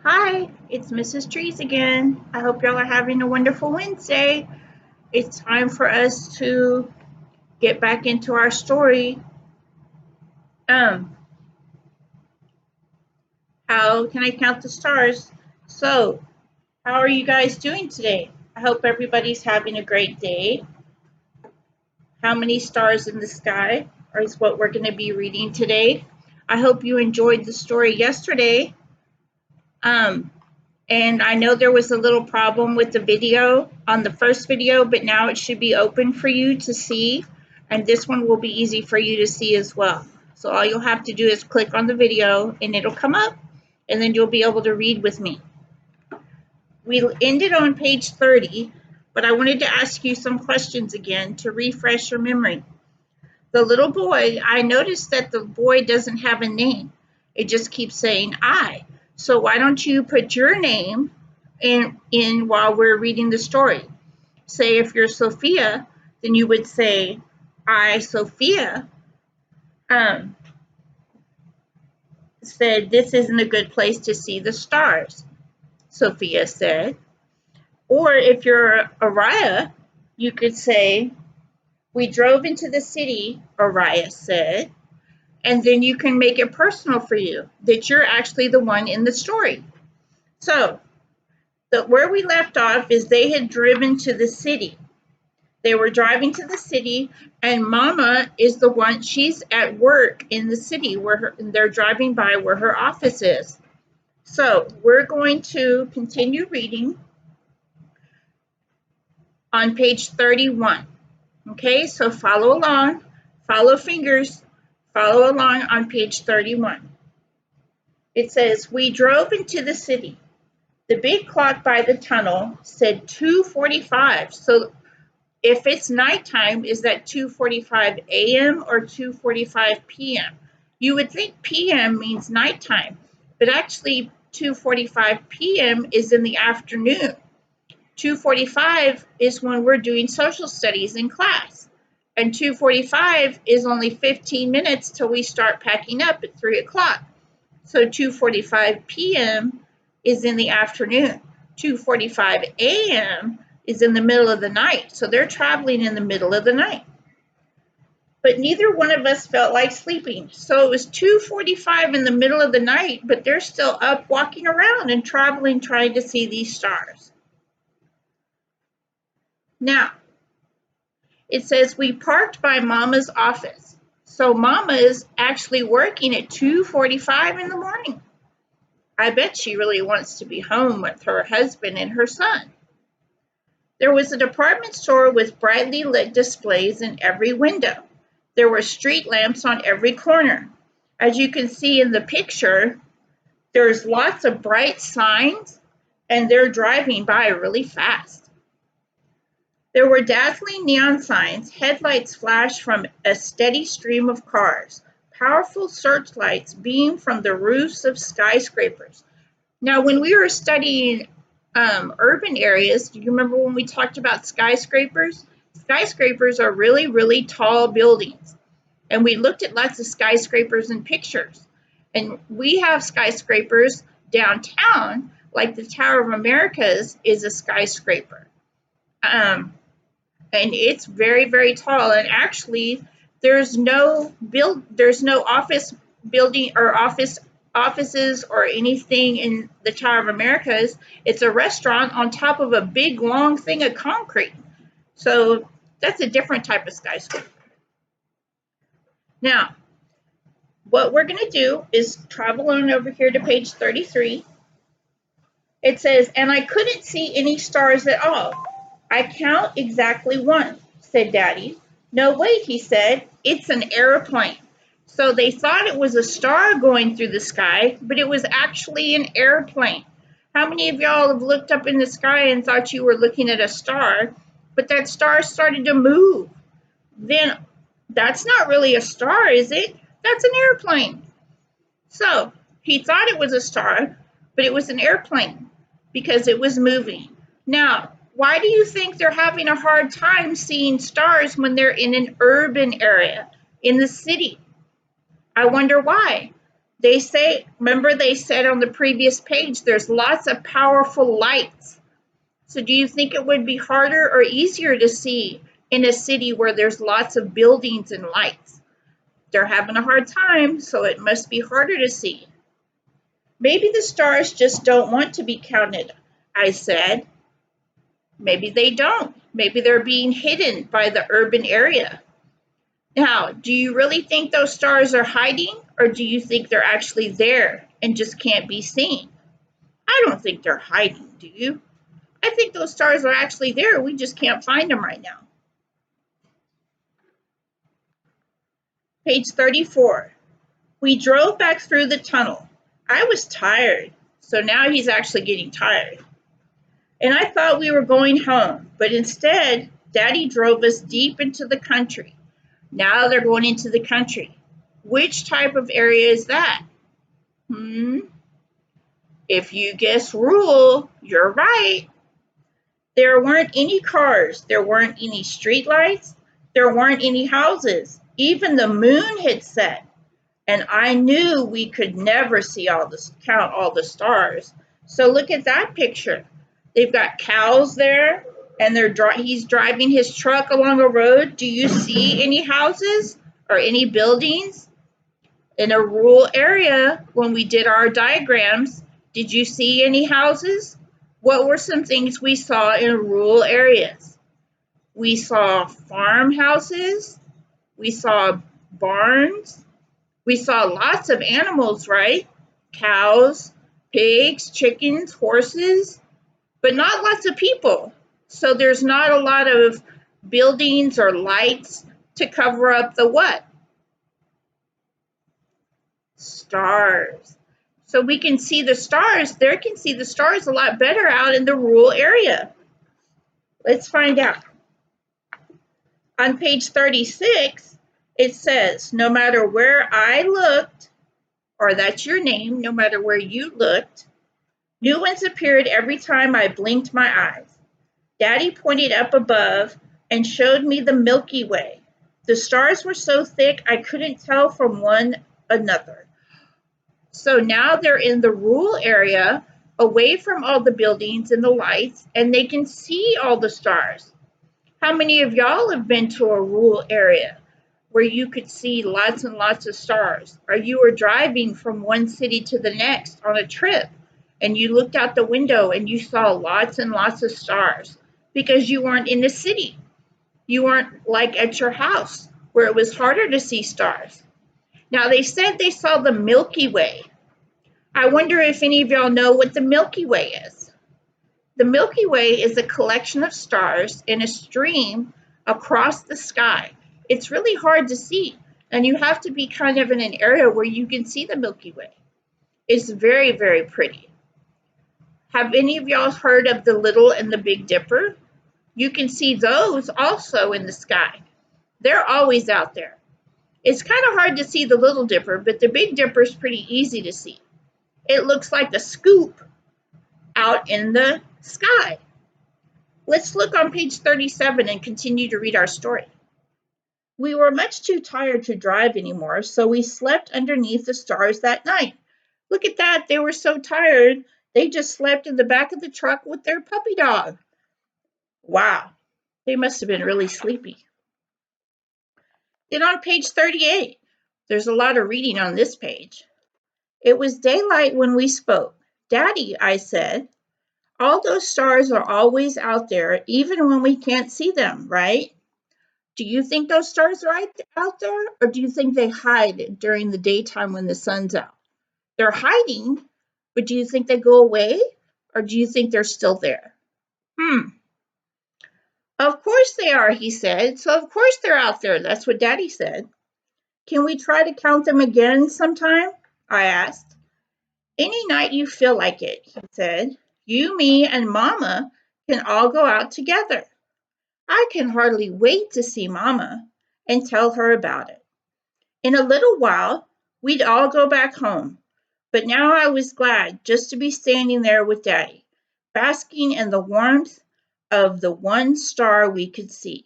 Hi, it's Mrs. Trees again. I hope y'all are having a wonderful Wednesday. It's time for us to get back into our story. Um, how can I count the stars? So, how are you guys doing today? I hope everybody's having a great day. How many stars in the sky is what we're going to be reading today. I hope you enjoyed the story yesterday. Um, And I know there was a little problem with the video on the first video, but now it should be open for you to see. And this one will be easy for you to see as well. So all you'll have to do is click on the video and it'll come up and then you'll be able to read with me. We ended on page 30, but I wanted to ask you some questions again to refresh your memory. The little boy, I noticed that the boy doesn't have a name. It just keeps saying I. So why don't you put your name in while we're reading the story? Say if you're Sophia, then you would say, I, Sophia, um, said this isn't a good place to see the stars, Sophia said. Or if you're Araya, you could say, we drove into the city, Araya said. And then you can make it personal for you that you're actually the one in the story. So, where we left off is they had driven to the city. They were driving to the city, and Mama is the one, she's at work in the city where they're driving by where her office is. So, we're going to continue reading on page 31. Okay, so follow along, follow fingers, follow along on page 31. It says, we drove into the city. The big clock by the tunnel said 2:45. So if it's nighttime, is that 2:45 a.m. or 2:45 p.m.? You would think p.m. means nighttime, but actually 2:45 p.m. is in the afternoon. 2:45 is when we're doing social studies in class. And 2:45 is only 15 minutes till we start packing up at 3 o'clock. So 2:45 p.m. is in the afternoon. 2:45 a.m. is in the middle of the night. So they're traveling in the middle of the night. But neither one of us felt like sleeping. So it was 2:45 in the middle of the night, but they're still up walking around and traveling trying to see these stars. Now, it says we parked by Mama's office. So Mama is actually working at 2:45 in the morning. I bet she really wants to be home with her husband and her son. There was a department store with brightly lit displays in every window. There were street lamps on every corner. As you can see in the picture, there's lots of bright signs and they're driving by really fast. There were dazzling neon signs. Headlights flashed from a steady stream of cars. Powerful searchlights beamed from the roofs of skyscrapers. Now, when we were studying urban areas, do you remember when we talked about skyscrapers? Skyscrapers are really, really tall buildings. And we looked at lots of skyscrapers in pictures. And we have skyscrapers downtown, like the Tower of Americas is a skyscraper. And it's very, very tall. And actually, there's no office building or offices or anything in the Tower of Americas. It's a restaurant on top of a big long thing of concrete. So that's a different type of skyscraper. Now, what we're going to do is travel on over here to page 33. It says, and I couldn't see any stars at all. I count exactly one, said Daddy. No, wait, he said, it's an airplane. So they thought it was a star going through the sky, but it was actually an airplane. How many of y'all have looked up in the sky and thought you were looking at a star, but that star started to move? Then that's not really a star, is it? That's an airplane. So he thought it was a star, but it was an airplane because it was moving. Now, why do you think they're having a hard time seeing stars when they're in an urban area, in the city? I wonder why. They say, remember they said on the previous page, there's lots of powerful lights. So do you think it would be harder or easier to see in a city where there's lots of buildings and lights? They're having a hard time, so it must be harder to see. Maybe the stars just don't want to be counted, I said. Maybe they don't. Maybe they're being hidden by the urban area. Now, do you really think those stars are hiding, or do you think they're actually there and just can't be seen? I don't think they're hiding, do you? I think those stars are actually there. We just can't find them right now. Page 34. We drove back through the tunnel. I was tired, so now he's actually getting tired. And I thought we were going home, but instead, Daddy drove us deep into the country. Now they're going into the country. Which type of area is that? If you guess rural, you're right. There weren't any cars. There weren't any streetlights. There weren't any houses. Even the moon had set. And I knew we could never count all the stars. So look at that picture. They've got cows there, and he's driving his truck along a road. Do you see any houses or any buildings? In a rural area, when we did our diagrams, did you see any houses? What were some things we saw in rural areas? We saw farmhouses. We saw barns. We saw lots of animals, right? Cows, pigs, chickens, horses, but not lots of people. So there's not a lot of buildings or lights to cover up the what? Stars. So we can see the stars. They can see the stars a lot better out in the rural area. Let's find out. On page 36, it says, no matter where I looked, or that's your name, no matter where you looked, new ones appeared every time I blinked my eyes. Daddy pointed up above and showed me the Milky Way. The stars were so thick I couldn't tell from one another. So now they're in the rural area, away from all the buildings and the lights, and they can see all the stars. How many of y'all have been to a rural area where you could see lots and lots of stars? Or you were driving from one city to the next on a trip, and you looked out the window and you saw lots and lots of stars because you weren't in the city. You weren't like at your house where it was harder to see stars. Now, they said they saw the Milky Way. I wonder if any of y'all know what the Milky Way is. The Milky Way is a collection of stars in a stream across the sky. It's really hard to see, and you have to be kind of in an area where you can see the Milky Way. It's very, very pretty. Have any of y'all heard of the Little and the Big Dipper? You can see those also in the sky. They're always out there. It's kind of hard to see the Little Dipper, but the Big Dipper is pretty easy to see. It looks like a scoop out in the sky. Let's look on page 37 and continue to read our story. We were much too tired to drive anymore, so we slept underneath the stars that night. Look at that, they were so tired, they just slept in the back of the truck with their puppy dog. Wow, they must have been really sleepy. Then on page 38, there's a lot of reading on this page. It was daylight when we spoke. Daddy, I said, all those stars are always out there, even when we can't see them, right? Do you think those stars are out there, or do you think they hide during the daytime when the sun's out? They're hiding, but do you think they go away, or do you think they're still there? Of course they are, he said. So of course they're out there. That's what Daddy said. Can we try to count them again sometime? I asked. Any night you feel like it, he said. You, me, and Mama can all go out together. I can hardly wait to see Mama and tell her about it. In a little while, we'd all go back home. But now I was glad just to be standing there with Daddy, basking in the warmth of the one star we could see.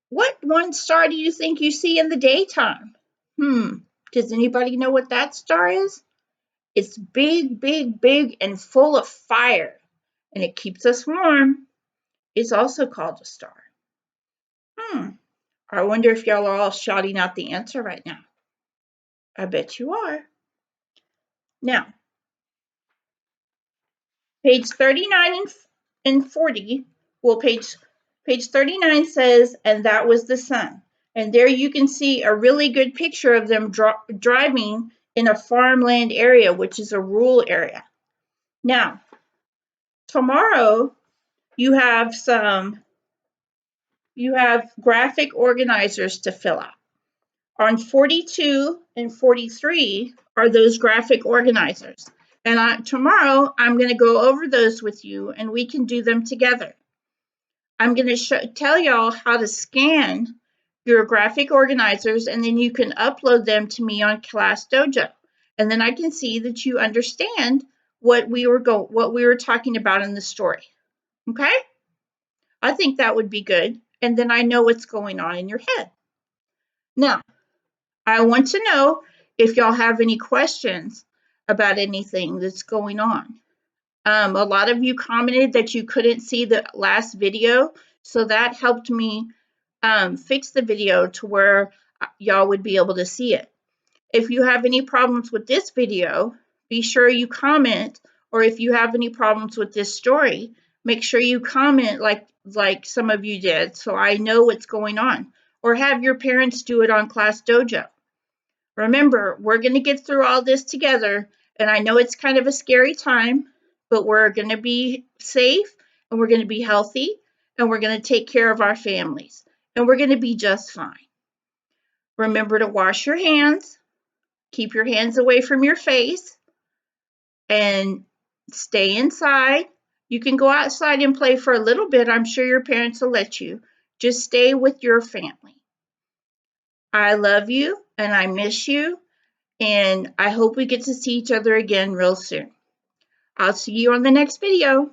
What one star do you think you see in the daytime? Does anybody know what that star is? It's big, big, big, and full of fire, and it keeps us warm. It's also called a star. I wonder if y'all are all shouting out the answer right now. I bet you are. Now, page 39 and 40, well, page 39 says, and that was the sun. And there you can see a really good picture of them driving in a farmland area, which is a rural area. Now, tomorrow you have graphic organizers to fill out. On 42 and 43 are those graphic organizers. And tomorrow I'm going to go over those with you and we can do them together. I'm going to tell y'all how to scan your graphic organizers, and then you can upload them to me on ClassDojo. And then I can see that you understand what we were talking about in the story. Okay? I think that would be good. And then I know what's going on in your head. Now, I want to know if y'all have any questions about anything that's going on. A lot of you commented that you couldn't see the last video, so that helped me fix the video to where y'all would be able to see it. If you have any problems with this video, be sure you comment, or if you have any problems with this story, make sure you comment like some of you did, so I know what's going on, or have your parents do it on ClassDojo. Remember, we're going to get through all this together, and I know it's kind of a scary time, but we're going to be safe, and we're going to be healthy, and we're going to take care of our families, and we're going to be just fine. Remember to wash your hands, keep your hands away from your face, and stay inside. You can go outside and play for a little bit. I'm sure your parents will let you. Just stay with your family. I love you, and I miss you. And I hope we get to see each other again real soon. I'll see you on the next video.